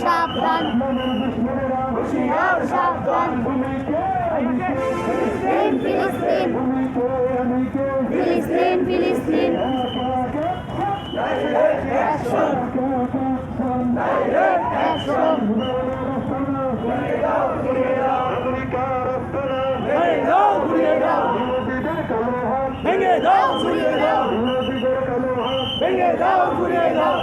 সাবধান সাবধান ফিলিস্তিন ফিলিস্তিন ফিলিস্তিন ভেঙে দাও ঘুরিয়ে দাও ভেঙে দাও ঘুরিয়ে দাও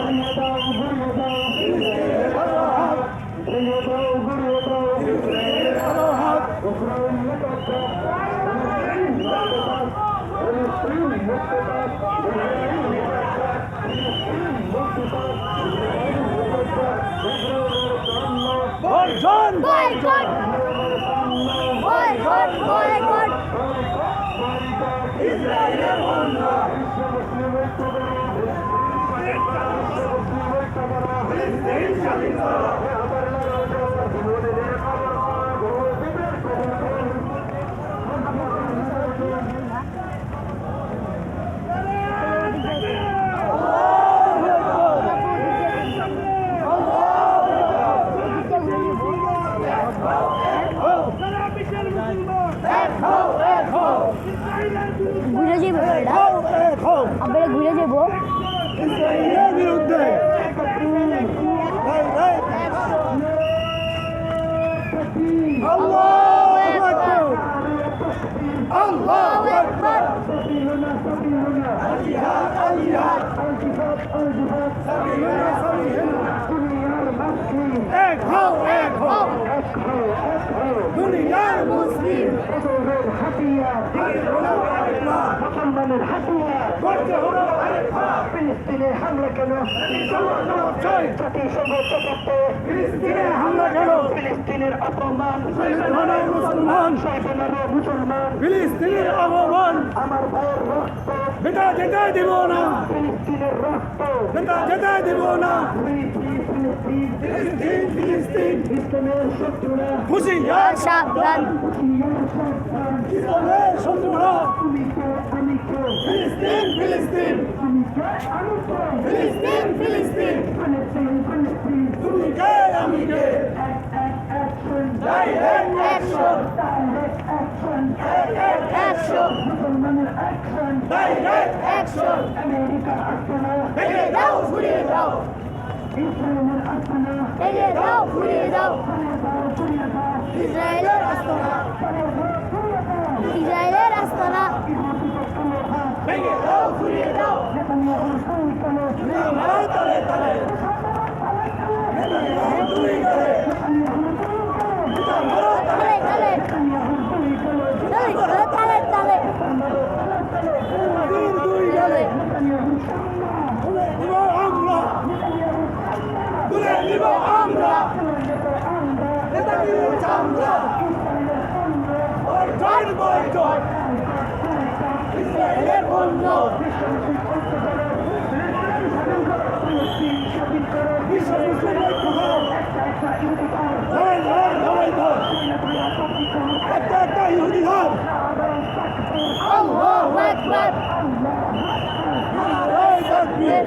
বর্জন বয়কট বয়কট বয়কট ইসরায়েলের বন্ধ ফিলিস্তিন স্বাধীন করো ঘুরে যাবো আমরা ঘুরে যাবো ইসরায়েলের বিরুদ্ধে আল্লাহু আকবার আল্লাহু আকবার জিহাদ আল জিহাদ এক হও দুনিয়ার মুসলিম মুসলমানের হাতিয়ার করতে হলো ফিলিস্তিনে হামলা কেন জাতিসংঘ চক্রান্ত ফিলিস্তিনে হামলা কেন ফিলিস্তিনের অপমান মুসলমান মুসলমান ফিলিস্তিনের অপমান আমার ভাইয়ের রক্ত বেটা যেতে দিব না ফিলিস্তিনের রক্ত বেটা যেতে দিব না ফিলিস্তিন ফিলিস্তিন ইসলামের শত্রুরা হুঁশিয়ার সাবধান ইসলামের শত্রুরা ফিলিস্তিন ফিলিস্তিন ফিলিস্তিন ফিলিস্তিন তুমি কে আমি কে ডাইরেক্ট অ্যাকশন ডাইরেক্ট অ্যাকশন ভেঙে দাও ঘুরিয়ে দাও ভেঙে দাও ঘুরিয়ে দাও ইসরায়েলের আস্তানা ইসরায়েলের আস্তানা ভেঙে দাও ঘুরিয়ে দাও আমার তলে তলে দুই তলে তালে তালে তালে তালে দুই তলে তুলে দিব আমরা তুলে দিব আমরা নেতাগিরি চামড়া বয়কট বয়কট ইসরায়েলের বন্ধ বিশ্ব মুসলিম ঐক্য করো লড়াই ধর একটা একটা ইহুদি ধর আল্লাহু আকবার নারায়ে তাকবীর